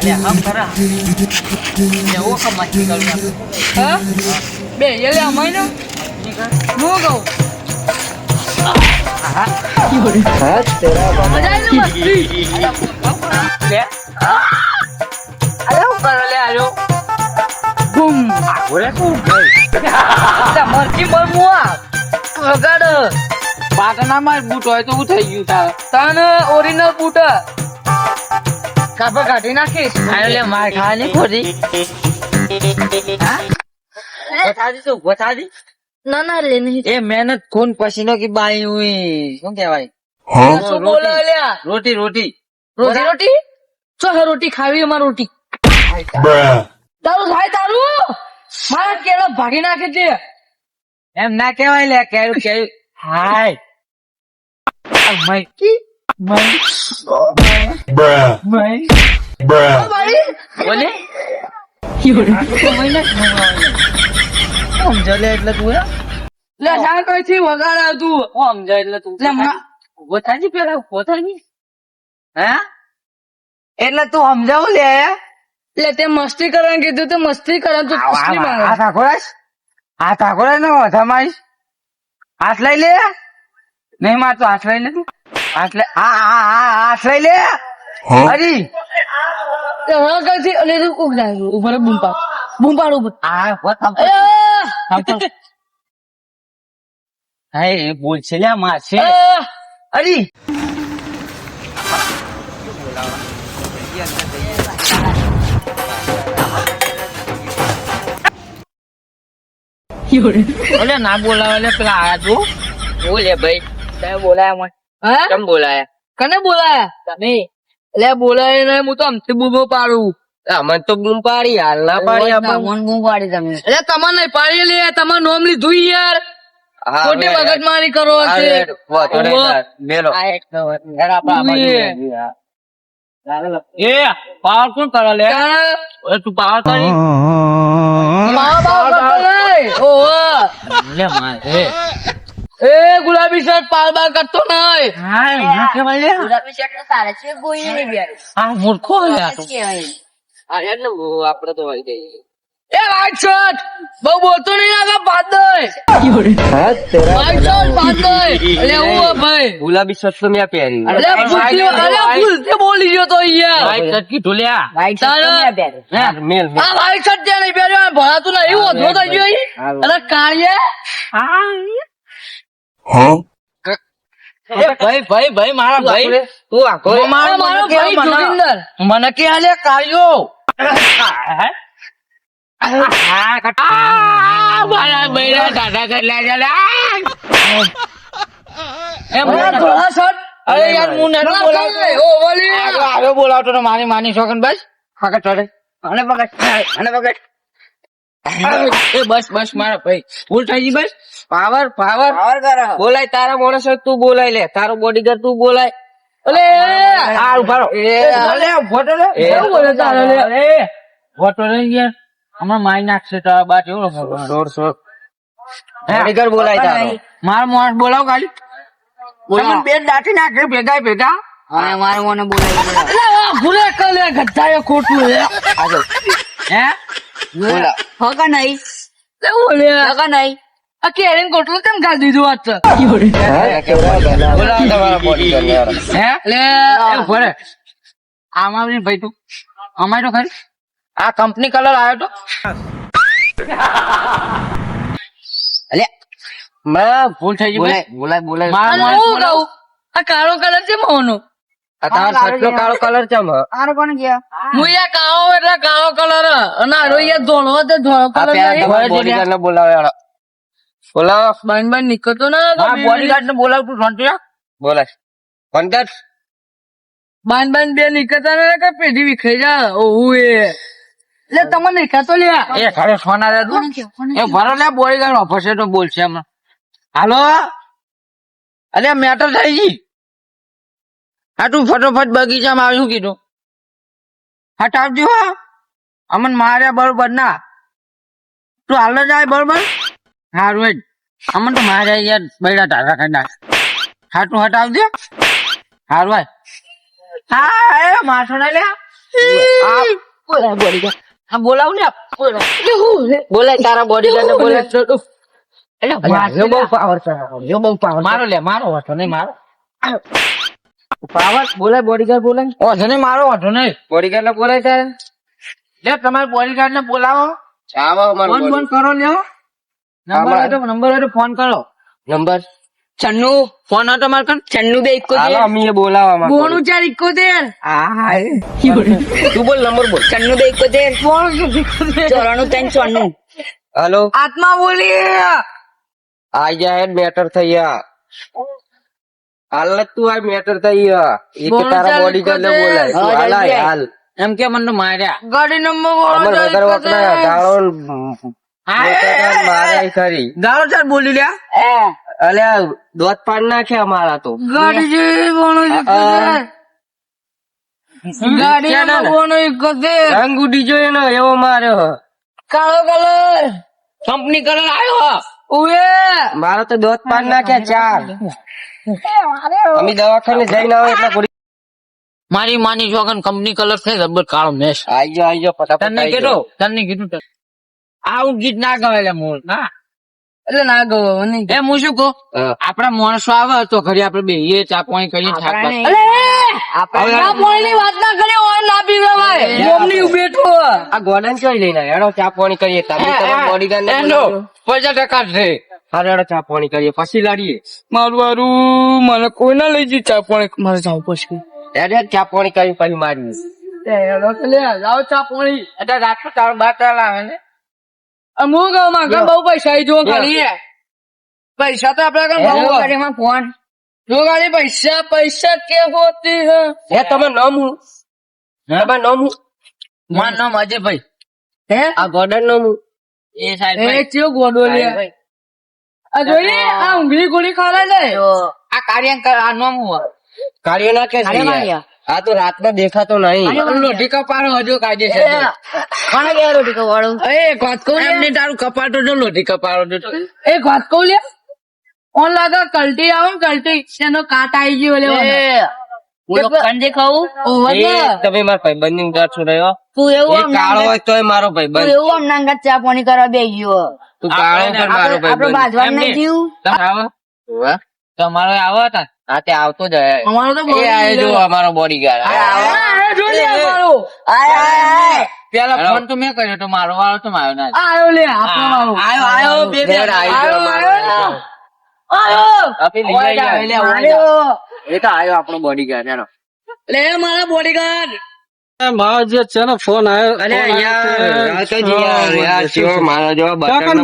હમ ખરા એવો કમાઈ કરું હા બે એટલે અમાય ને હું કહું મજા આવી ને મસ્તી અરે હું કરો લે આજો બૂમ ઓરે કોણ મરકી બરમુઆ વગાડ પાટના માં બૂટ હોય તો હું થઈ ગયું તારે તને ઓરિજિનલ બૂટ કાપા કાઢી નાખીશ એટલે માર ખાવાની ખોરી બતાજી શું બતાજી ના ના રે નહીં એ મહેનત ખૂન પસીનો की बाई हुई શું કહેવાય શું બોલે લ્યા રોટી રોટી રોટી રોટી ચો હે રોટી ખાવી અમાર રોટી તારું થાય તારું મારા કેળો ભાગી નાખે છે એમ ના કહેવાય લે કેવું કેવું હાય મય બોલે સમજો લે એટલે તું લે શા કઈ થી વગાડ આવતું સમજો એટલે તું લે ઉભો થાજી પેલા ઉભો થાજી હે એટલે તું સમજાવ લે લે તે મસ્તી કરવાનું કીધું તો મસ્તી કરે તો કુસ્તી મારે આ તાકોરાશ ને વધામાઈશ હાથ લઈ લે નહીં મારતો હાથ લઈ લે તું હાથ લે હાથ લઈ લે હરી લે હા કઈ થી અલે તું કોક જાય ઉપર બૂમ પાડ ઉપર હા બોલ છે લ્યા માં છે હરી ઓલે ના બોલાવે એટલે પેલા આયા તું બોલે ભાઈ તમે બોલાયા મને હા કેમ બોલાયા કને બોલાયા તમે લે બોલાય ને હું તો અમથી બૂમો પાડું અમે તો બૂમ પાડી હાલ ના પાડી આપણે બૂમ પાડી તમે એટલે તમારે નહીં પાડી લે તમારે નોમ લીધું યાર ખોટી મગજમારી કરો છે એ પાવર કોણ કરે લે તું પાવર કરી લે મારે એ ગુલાબી શર્ટ પાલ બાલ કરતો નહીં હા ના કેવાય લે ગુલાબી શર્ટ ને સારા છે કોઈ નહીં બે આ મૂર્ખો યાર તું કહેવાય ને આપડે તો હોય ગઈ એ વાઈટ શર્ટ બહુ બોલતો નહીં આગળ પાદ દે વાઈટ શર્ટ પાદ દે એટલે હું ભાઈ ગુલાબી શર્ટ તો મેં પહેરી ભૂલથી બોલી ગયો તો યાર વાઈટ શર્ટ કી ઢોલ્યા વાઈટ શર્ટ મેલ આ વાઈટ શર્ટ ત્યાં નહીં પહેર્યો ભરાતું નહીં વધો થઈ ગયો અરે કાળીએ ભાઈ મારા ભાઈ તું આખો મારો ભાઈ જોગિંદર મને કે આલે કાયો મારા બૈરા દાદા કરલા એમ ધોળા શર્ટ અરે યાર હું નથી બોલાવતો ઓ બોલી આવ્યો બોલાવતો ને માની શોખન બસ ફાકા ચડે અને પકડ એ બસ મારા ભાઈ ભૂલ થઈ ગઈ બસ પાવર કરે બોલાય તારા માણસ તું બોલાય લે તારો બોડીગાર્ડ તું બોલાય અલે આ ઉભારો ફોટો લે કેવું બોલે તારે લે ફોટો લે યાર હમણાં મારી નાખશે તારા બાદ એવો બોડીગાર્ડ બોલાય તારો મારો માણસ બોલાવ ખાલી તમને બે દાટી નાખે ભેગા અને મારે મને બોલાવી ભૂલે કલે ગધાએ ખોટું હે હે બોલા હકા નહીં લે બોલે હકા નહીં આ કેરીન કોટલું કેમ ગાલ દીધું વાત બોલાવ તમારા બોડીગાર્ડ હે લે ભરે આમાં ભાઈ તું અમાય તો ખરી આ કંપની કલર આવ્યો તો અલે મેં ભૂલ થઈ ગઈ બોલાય હું કહું આ કાળો કલર છે મોનો આ તારો સટલો કાળો કલર છે આરો કોણ ગયા હું યા કાળો એટલે કાળો કલર અને આરો યા ધોળો તે ધોળો કલર બોડીગાર્ડ ને બોલાવે બોલાવ બાઈન નીકળતો ના હા બોડીગાર્ડ ને બોલાવ તું શાંતિ બોલાય કોન્ટેક્ટ બાઈન બે નીકળતા ના કે પેઢી વિખાઈ જા ઓહુ એ લે તમને નીકળતો લે એ ઘરે સોના દે તું એ ભરો લે બોડીગાર્ડ ઓફિસે તો બોલશે હમણાં હાલો અરે મેટર થઈ ગઈ હા તું ફટોફટ બગીચામાં આવ્યું કીધું હટાવજો હા અમન માર્યા બરોબર ના તું હાલ જાય બરોબર હારું જ અમન તો માર્યા યાર બૈડા ટાકા કરી નાખ હા તું હટાવજે હારું ભાઈ હા એ માથો ના લે બોલા બોડીગાર્ડ હા બોલાવ ને બોલાય તારા બોડીગાર્ડ ને બોલાય એટલે બહુ પાવર છે બહુ પાવર મારો લે મારો વાંધો નહીં મારો પાવર બોલાય બોડીગાર્ડ બોલાય વાંધો નહીં મારો વાંધો નહીં બોડીગાર્ડ ને બોલાય તારે લે તમારે બોડીગાર્ડ ને બોલાવો ફોન ફોન કરો લ્યો નંબર હોય તો ફોન કરો નંબર 96 ફોન હતો માર કન 96 271 અમે બોલાવા બોનું 471 તું બોલ નંબર બોલ 96 271 હેલો આત્મા બોલી આઈ જાય મેટર થઈ હાલ તું આ મેટર થઈ એક તારા બોડીગાર્ડ ને બોલાય હાલ એમ કે મને માર્યા ગાડી નંબર ગાળો માર્યા ખરી ગાળો ચાર બોલી લ્યા અલે દોત પાડ નાખે અમારા તો રંગ ઉડી જોયો ને એવો માર્યો કાળો કલર કંપની કલર આવ્યો મારો તો દોત પાડ નાખ્યા ચાર અમે દવાખાને જઈને આવે એટલે મારી માની જોગન કંપની કલર છે રબર કાળો મેશ આઈજો ફટાફટ તને કીધું આવું ગીત ના ગવાય મૂળ ના એટલે ના ગવો એ હું શું કહું આપડા માણસો આવે તો ઘરે આપડે બેહીએ ચા પાણી કરીએ વાત ના કરીએ ના પીવે બેઠો આ ગોડાને ચોઈ લઈને હેડો ચા પાણી કરીએ બોડીગાર્ડ ને 50% છે હા હેડો ચા પાણી કરીએ પછી લડીએ મારું મને કોઈ ના લઈ જઈ ચા પાણી મારે જવું પછી ચા પાણી કરી પછી મારી જાઓ ચા પાણી એટલે રાત્રે તારો બાર આવે ને અમુક બહુ પૈસા જો ખાલી પૈસા તો આપડે ફોન જો ખાલી પૈસા કે હોતી હે તમે નામ હું તમારું નામ હું મારું નામ અજયભાઈ હે આ ગોડન નામ હું એ સાઈડ ગોડો લે આ જોઈ આ ઊંઘી ગોળી ખાવા દે આ કાર્ય આ નામ હું કાર્ય ના કે આ તો રાતના દેખાતો નહીં લોઢી કપાળો હજુ કાઢે છે કોને કે લોઢી કપાળો એ વાત કહું એમને તારું કપાટો જો લોઢી કપાળો એ વાત કહું લે ઓન લાગે કલટી આવે કલટી એનો કાટ આવી ગયો લે કંજે ખાવું તમે મારા ભાઈબંધ ની ઉદાર છો રહ્યો તું એવું કાળો હોય તોય મારો ભાઈબંધ તું એવું નાંગા ચા પાણી કરવા બે ગયો તું કાળો પર મારો ભાઈબંધ બાજવાન નહીં જીવ તમારો આવો હતા હા તે આવતો જ અમારો તો અમારો બોડીગાર્ડ પેલા ફોન તો મેં કર્યો તો મારો વાળો તો મારો ના આવ્યો લે આવ્યો બે એ તો આવ્યો આપણો બોડીગાર્ડ હેડો લે મારા બોડીગાર્ડ મારો જે છે ને ફોન આવ્યો અરે યાર મારા જેવા બટન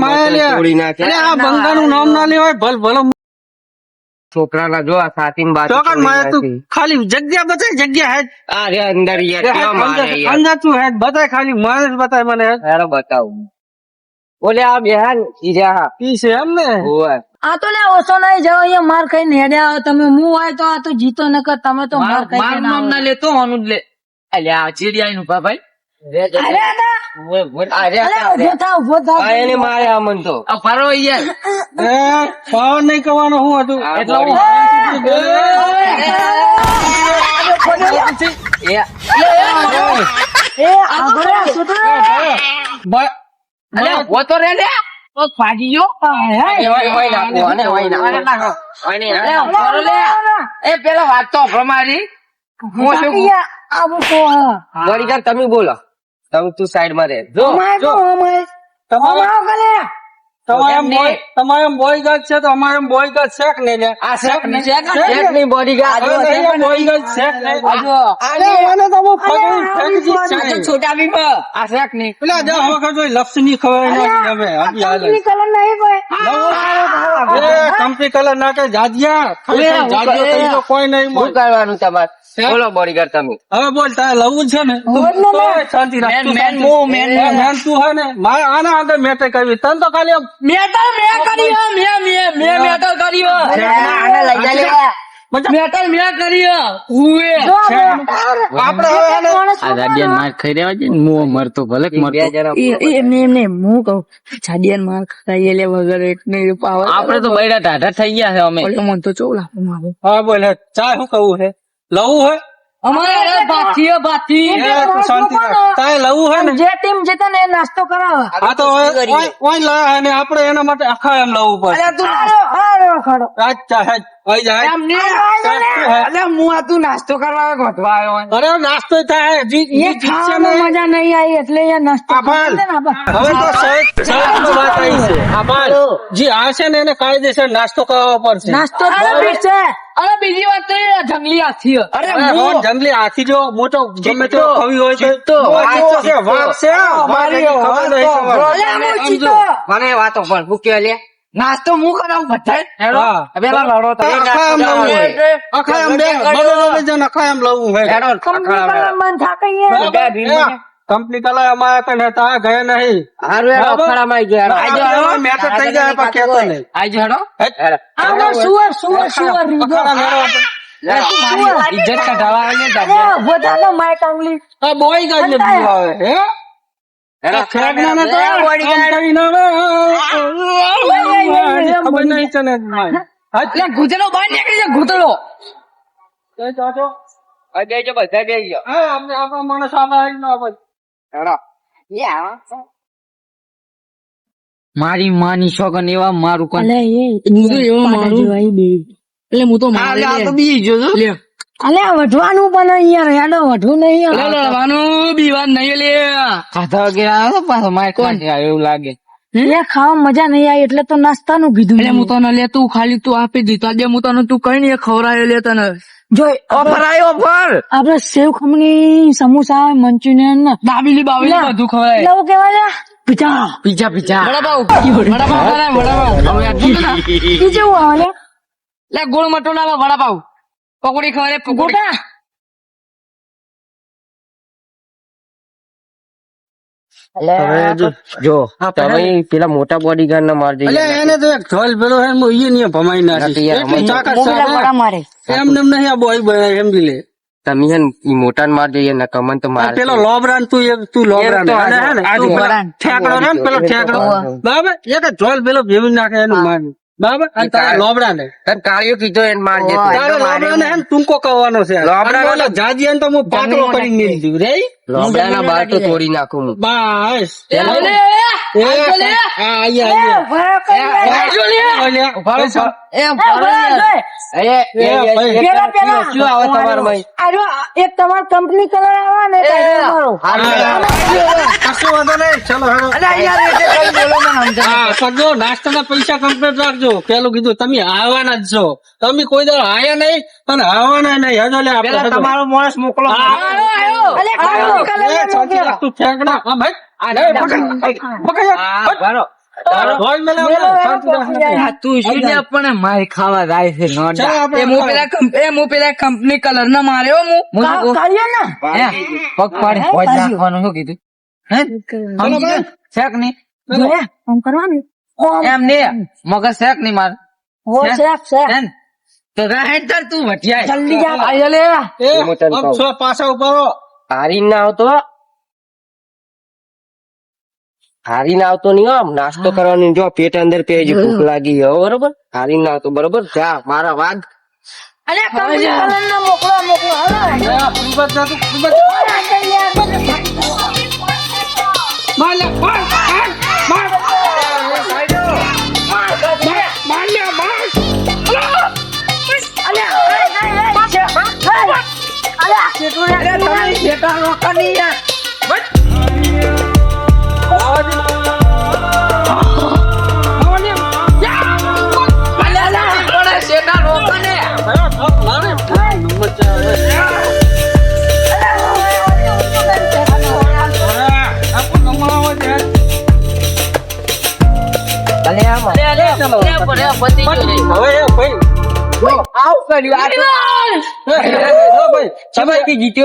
તોડી નાખે આ બંગાનું નામ ના લેવાય ભલ ભલો છોકરા ના જો આ સાતીન બાત ખાલી જગ્યા બતાય જગ્યા હે અરે અંદર અંદર તું હે બતાય ખાલી મારે બતાય મને હેરો બતાવું બોલે આ બેહાન ઈજા પી છે એમ ને આ તો ને ઓછો નહીં જાવ અહીંયા માર ખાઈને હેડે આવો તમે હું હોય તો આ તો જીતો ન કર તમે તો માર ખાઈ નામ ના લેતો આનું જ લે એટલે આ ચીડિયા નું ભાઈ નહીં કરવાનો હું હતું ફાજી ગયો પેલા વાત તો પ્રમારી બોડીગાર્ડ તમે બોલો તું સાઈડ માં રે જો તમારે બોડીગાર્ડ છે તો અમારે બોડીગાર્ડ શેક નહીં લે આ શેક નહીં બોડીગાર્ડ છોટા બી આ શેક નહીં પેલા જો હવે લક્ષ ની ખબર કંપની કલર નાખે જાજિયા કોઈ નહીં કરવાનું તમારે બોલો બોડીગાર્ડ તમે હવે બોલ તારે લવું છે ને શાંતિ રાખ મેન તું હે ને મારે આના આગળ મેટર કરવી તને તો ખાલી મેટર મેં કર્યો મેટર કર્યો મેટર મેં કર્યો આપડે જાડિયાન માર ખાઈ દેવા છે ને મો મરતો ભલે મરતો એમને હું કહું જાડિયાન માર ખાઈ લે વગર એક નહીં પાવર આપડે તો બૈડા ઢાઢા થઈ ગયા છે અમે મને તો ચોલા હા બોલે ચા શું કહું હે લવું હોય અમારે અરે બાથી હે, બાથી. એ તું શાંતિ રાખ. તારે લવું હે ને જે ટીમ જીતે ને એ નાસ્તો કરાવે. આ તો ઓય લાયા અને આપણે એના માટે આખા એમ લાવવું પડે. અલ્યા તું હારો ખાડો. અચ્છા હે ઓય જાય. એમ નહીં. અલ્યા હું આ તું નાસ્તો કરવા ગોઠવા આવ્યો હોય. અરે નાસ્તો થાય એ ખાવામાં મજા નહીં આવી એટલે એ નાસ્તો આભાર. કરે ને આભાર. હવે તો સહજની વાત આવી છે. આભાર. જે આ છે ને એને કાયદેસર નાસ્તો કરાવવો પડશે. નાસ્તો બરાબર છે. અને બીજી વાત તો એ જંગલી હાથી હે. અરે અરે હું રોજ જંગલી હાથી જો મોટો ગમે તે ખવી હોય છે. ચિત્તો. વાઘ છે, વાઘ છે. વાઘ એની ખબર નહીં ખબર. અલે હું ચીતો. મને વાતો પર મૂક્યો લે નાસ્તો હું કરાવું બધાય હેડો હા. પેલા લડો તો આખા એમ લવું હોય. આખા એમ બે બરોબર જણ આખા એમ લવું હોય. હેડો કંપની વાળા મન થાકે યાર. કંપની કલા અમારા કઈ નતા ગયા નહીં. હારું હેડો બરાબર? ખરામાં આવી ગયા આજો હેડો મેટર થઈ જાય પણ કહેતો નહીં. આજો હેડો આમાં સુવર રીંગો. અખાડા મેળો આપણે. ઇજ્જત કઢાવા આવે એ જાજે બધાનો માઈક આંગલી. આ બોય ગાજ ને બીજું આવે હે હેડો ખેડના ને તો આમ કરીને હવે ખબર નહીં છે ને એટલે ઘૂંટડો બહાર નીકળી જાય ઘૂંટડો. બેજો બધા બેજો હા અમને આપણા માણસ આવા ન આવે. હેડો મારી માની શોગન એવા મારું કોણ અલે એ મારું એટલે હું તો આ તો બીજો લે અલે વઢવાનું પણ યાર હેડો વઢવું નહીં લે લડવાનું બીવાન નહીં લે ખાધા વગેરે આવે પાછો માર કોણ એવું લાગે એ ખાવા મજા નહીં આવી એટલે તો નાસ્તાનું કીધું. એટલે હું તને લે તું ખાલી તું આપી દીધો આજે હું તને તું કઈ નહીં ખવડાયો લે તને જો ઓફર આવ્યો ઓફર આપડે સેવ ખમણી સમોસા મંચુરિયન દાબીલી બાબીલી બધું ખવડાય એટલે કેવાય pizza pizza pizza vada pav vada pav ઈ જેવું આવે લે. લે ગોળ મટોલા વડાપાવ પકોડી ખવડાય પકોડી ગોટા જો તમે પેલા મોટા બોડીગાર્ડ ના મારજે એટલે એને તો એક ધોલ પેલો હે હું ઈ ને ભમાઈ નાખી એટલી તાકાત છે મારે એમ નેમ નહીં આ બોય બનાય સમજી લે તમે હે ને મોટા માર જઈએ ને કમન તો આ પેલો લોબરાન તું લોબરાન અને હે ને તું પેલા ઠેકડો ને પેલો ઠેકડો બરાબર એક જ ધોલ પેલો ભેવી નાખે એનું માર બરાબર અને તારા લોબરાને કાળિયો કીધો એને માર જે તારા લોબરાને હે ને ટૂંકો કરવાનો છે લોબરાને ઓલા જાજી એને તો હું પાતળો કરી મેલી દીધું રે લોબડાના બાર તો તોડી નાખું હું બસ એ આયા પેલા એક તમાર કંપની કલર આવે ને કશો વાંધો નહીં ચલો હેડો નાસ્તાના પૈસા કમ્પ્લીટ રાખજો પેલું કીધું તમે આવવાના જ છો તમે કોઈ દર આયા નહીં અને આવવાના નહીં હેડો લે આપણે તમારો માણસ મોકલો તું ઠેકડા હા ભાઈ તું શું ને પણ મારે ખાવા જાય છે હું પેલા કંપની કલર ના માર્યો હું પગ પાડી હોજ નાખવાનું શું કીધું હે સમજી શેક નહીં આમ કરવાનું એમ નહીં મગજ શેક નહીં માર ઓ શેફ શેફ હે ને? તો રાહે તાર તું વટિયા જલ્દી જા આયો લે પાછા ઉપાડો હારી ના આવતો હારી ના આવતો નહીં આમ નાસ્તો કરવાની જો પેટ અંદર પેજ ભૂખ લાગી હો બરોબર હારી ના આવતો બરોબર જા મારા વાઘ અલે કંપની કલર ના મોકલો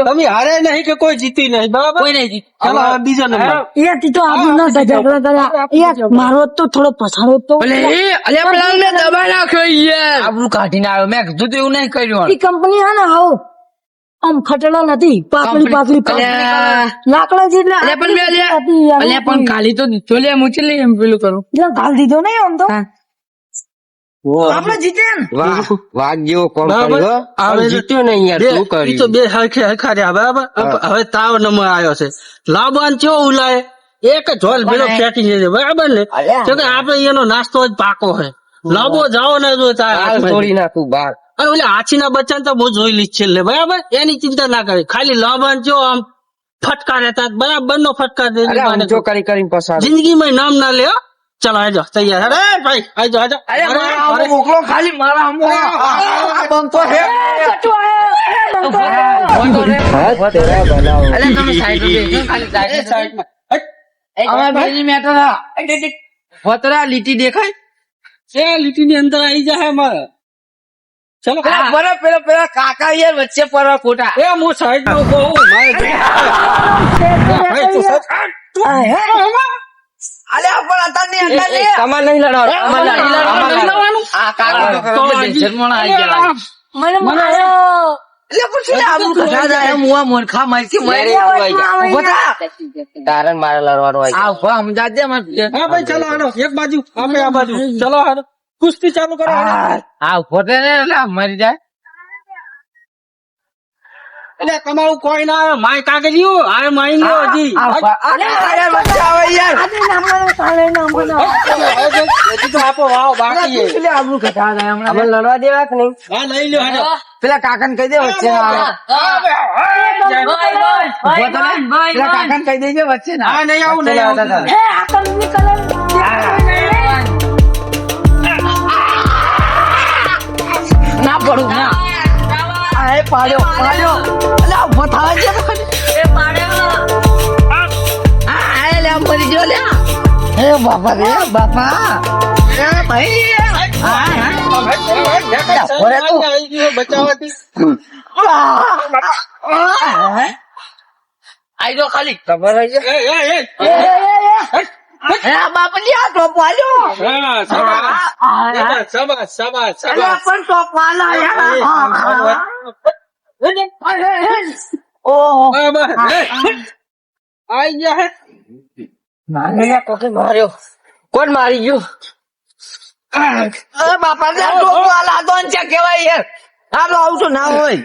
તમે હારે નહીં કે કોઈ જીતી નહીં બરાબર કોઈ નહીં જીત ચાલો હવે બીજો નંબર તો આપણું ના ઝઘડો કર્યા મારો તો થોડો પછાડો તો દબા નાખ્યો યાર આબરૂ કાઢીને આવ્યો મેં કીધું તો એવું નહીં કર્યું ઈ કંપની હે ને આવો આમ ખટેલા નથી પાતળી લાકડા જેટલા પણ ખાલી તો દીધો લે હું ચલી એમ પેલું કરું ગાલ દીધો નહીં આમ તો આપણે જીતે ને વાહ વાઘ જેવો કોમ બરાબર. કર્યો આવે પણ છે. જીત્યો નહીં યાર શું ઈ તો કર્યું બે હરખે હરખા રહ્યા બરાબર હવે તાવ નંબર આવ્યો છે લાબાન ચેવો ઉલાય એક ઢોલ ભેલો ફેંકી છે બરાબર ને તો કે આપડે એનો નાસ્તો જ પાકો છે લાંબો જાઓ ને જો તાર હાલ હાથમાં. તોડી નાખું બાર અને ઓલા હાથીના બચ્ચાને તો હું જોઈ લીધ છે લે બરાબર એની ચિંતા ના કરી ખાલી લાબાન ચેવો આમ ફટકા રહેતા બરાબર નો ફટકા દે અરે ઊંચો કરી કરીને પસાર જિંદગીમાં નામ ના લે હો. ચાલો આજો તૈયાર અરે ભાઈ આજો આજો અરે મારા આમ મોકલો ખાલી મારા આમ બંકો છે હાથ તેરા બનાવો અરે તમે સાઈડ બેસો ખાલી સાઈડ સાઈડમાં. હટ. અમાર બેની મેટર ફતરા લીટી દેખાય એ લીટીની અંદર આવી જાય મારે ચલો પેલા બરાબર પેલા કાકા યાર વચ્ચે પડવા ખોટા એ હું સાઈડ નો કહું મારે અલે પણ અત્યારની અંદાજે તમારે નહીં લડવાનું અમારે લડવાનું. આ કાકા તો જન્મણા આવી ગયા મને માર્યો એટલે પછી આબુ કથા જાય મુવા મોરખા મારથી મારી ઉભા તારે ને મારે લડવાનું હોય આ ઉભા સમજાજ દે મને હા ભાઈ ચલો હાલો એક બાજુ આપણે આ બાજુ ચલો હાલો કુસ્તી ચાલુ કરો હાલો. આ ઉભો થે ને એટલે મરી જાય એટલે તમારું કોઈ ના આવે માય કાગળિયું આ માઈ નો હજી અરે બચ્ચા આવે યાર હજી તો આપો વાવ બાકી છે. એટલે આબુ કથા જાય હમણાં અમે લડવા દેવા કે નહીં હા લઈ લ્યો હાલો પેલા કાકાને કહી દે વચ્ચે ના આવે ઉભો થે ને, પેલા કાકાને કહી દેજે વચ્ચે ના હા નહીં આવું નહીં આવું ના પડું ના આ એ પાડ્યો અલે આ ઉભો થવા દે આ લે આમ મરી ગયો લે એ બાપા રે બાપા એ ભાઈ બચાવવાથી આઈ જો ખાલી ખબર હોય છે એ બાપલી આ ટોપ વાળ્યો હા શાબાશ શાબાશ શાબાશ શાબાશ પણ ટોપ વાળા ઓહો બરાબર આઈ ગયા હે માર્યો કોણ મારી ગયું અરે બાપા રે ટોપ વાળા તો અંચે કહેવાય યાર હાલો આવું તો ના હોય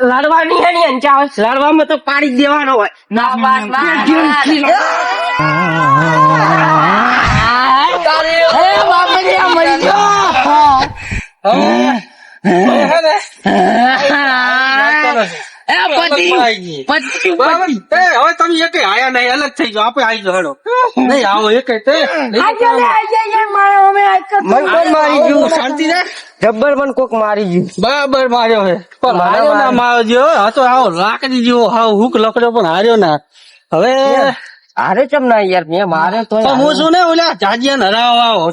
લડવાની હે ને અંચા આવે લડવામાં તો પાડી જ દેવાનો હોય ના બસ તારે એ બાપલી આ મરી ગયો એ પતિ પતિ બરાબર એ હવે તમે એક આયા નહીં અલગ થઈ જાઓ આપણે આવી જાઓ હેડો નહીં આવો એક તે મન કોણ મારી ગયું શાંતિ રે જબ્બર મન કોક મારી ગયું બરાબર માર્યો હે પણ હાર્યો ના માર્યો જેવો હા તો આવો લાકડી જેવો હાવ હુક લકડ્યો પણ હાર્યો ના હવે હારે ચમ ના યાર મેં મારે તો પણ હું શું ને ઓલા જાજિયા હરાવવા આવો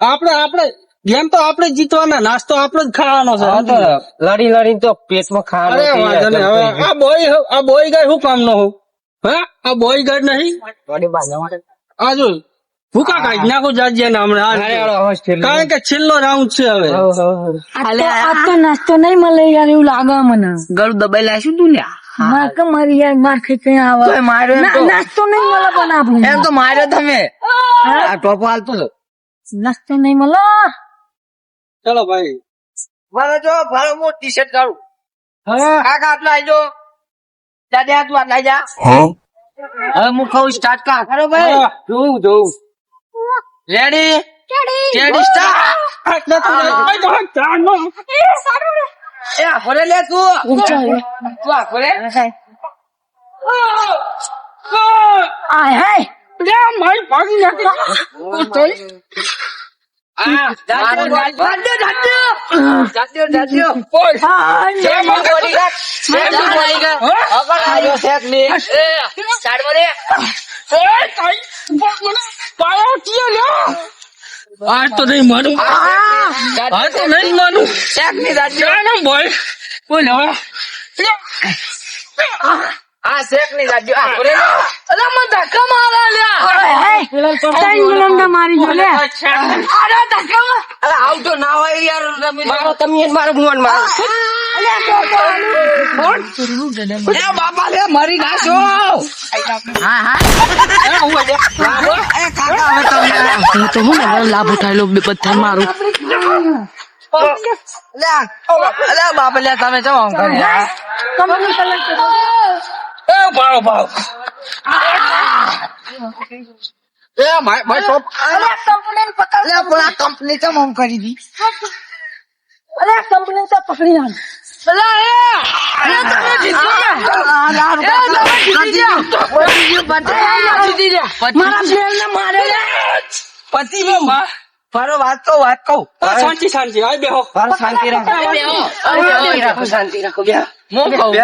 આપણે ગેમ તો આપણે જીતવાના નાસ્તો આપણે જ ખાવાનો છે લડી લડી તો પેટમાં અરે વાંધો નહીં હવે આ બોય ગાય શું કામ નો હું હા આ બોય ગાય નહીં આ જો ભૂકા કાઢી નાખો જાજિયા ને હમણાં કારણ કે છેલ્લો રાઉન્ડ છે હવે નાસ્તો નહીં મળે યાર એવું લાગે મને ગળું દબાઈ લાશું તું લ્યા માર કે મારી યાર માર ખાઈ આવે તોય માર્યો એમ તો નાસ્તો નહીં મળે પણ આપણું એમ તો માર્યો તમે આ ટોપ હાલતો લો નાસ્તો નહીં મળે ચલો ભાઈ મારે જો ભાડો હું ટી શર્ટ કાઢું હા કાકા આટલો આજો દાદા તું આટલા જા હવે હું ખાઉં સ્ટાર્ટ કા ખરો ભાઈ હા. જોઉં રેડી રેડી સ્ટાર્ટ આટલા તો નહીં. ચાલો. એ આખરે લે તું આખરે આય હાય મારી ભાગી નાખી આ તો નહીં માનું આ તો નહીં માનું બોય બોલ હવે આ શેક ની રાજ્યો આખરે અલા મને ધક્કા મારા લ્યા હાય ત્રણ ગુલામડા મારી જો લે અરે ધક્કા આવ તો ના હોય યાર મારો તમે મારો ભુવન મારો એ બાપા લે મરી નાખો. હા હા એ કાકા હવે તમને હું તો હું ને લાભ ઉઠાયેલો બધા મારું અલે બાપા લે તમે ચમ આમ કર્યા? એ ભાવ ભાવ એ ભાઈ ટોપ અલે પણ આ કંપની ચમ આમ કરી દી? પતિ ફરો વાત કહું શાંતિ શાંતિ આ બેહો શાંતિ રાખો શાંતિ રાખો બે હું કહું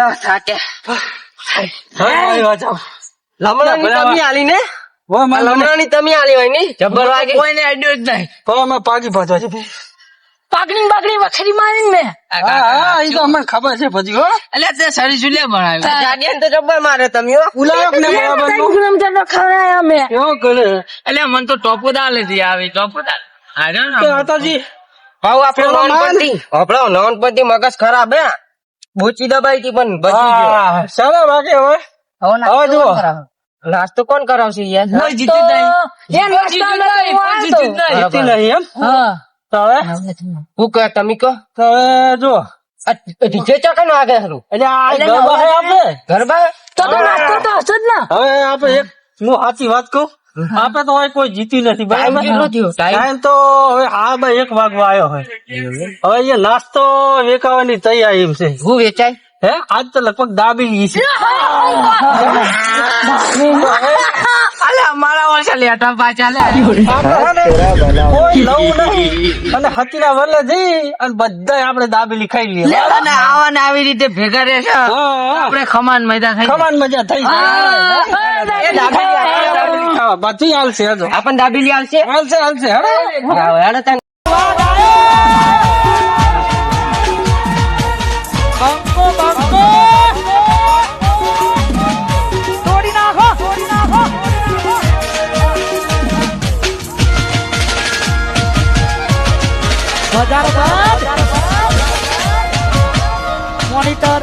લમણાની તમે આલી ને લમણાની તમે આલી હોય ને જબ્બર વાગે કોઈને આઈડિયો જ નહીં. તો અમે પાકી ભાજવા છે પાકડી બાકડી વખરી મારી ને હા એ તો અમને ખબર છે પછી હો એટલે તે સરી ચૂલે બનાવ્યું. ગાડિયાને તો જબ્બર મારે તમે હો ઉલાયક ને બરાબર નો કિલોમીટર નો ખવડાયા મેં કેવો કરે એટલે મને તો ટોપો દાલે થી આવી ટોપો દાલ તો આતાજી ભાવ આપણો નોનપતિ મગજ ખરાબ હે બોચી દબાઈ હતી પણ બચી ગયો હા ચાલો બાકી હવે હવે જુઓ નાસ્તો કોણ કરાવશે યાર કોઈ જીતી નહીં. જીતી નહીં એમ હા તો હવે હું કહે તમે કહો તો હવે જુઓ ડીજે ચકન વાગે ખરું એટલે આ ગરબા છે આપણે ગરબા તો નાસ્તો તો હશે જ ને હવે આપણે એક હું સાચી વાત કહું આપણે તો હવે કોઈ જીતી નથી ટાઈમ બરાબર કેટલો થયો ટાઈમ ટાઈમ તો હવે હા ભાઈ 1 વાગવા આવ્યો હોય હવે એ નાસ્તો વેચાવાની તૈયારી એમ છે હું વેચાય હે આજ તો લગભગ દાબી છે અલે અમારા ઓછા લેટા પાછા લે. આપણે હે ને કોઈ લવું નહીં અને હતીના વરલે જઈ અને બધા આપણે દાબેલી ખાઈ લઈએ અને આવા ને આવી રીતે ભેગા રહેશે આપણે ખમાન મજા થઈ જાય. ખમાન મજા થઈ જાય એ દાબેલી ખાવા બધી હાલશે હજો આપણ દાબેલી આવશે હાલશે હાલશે હેડો હેડો તને મોનિટર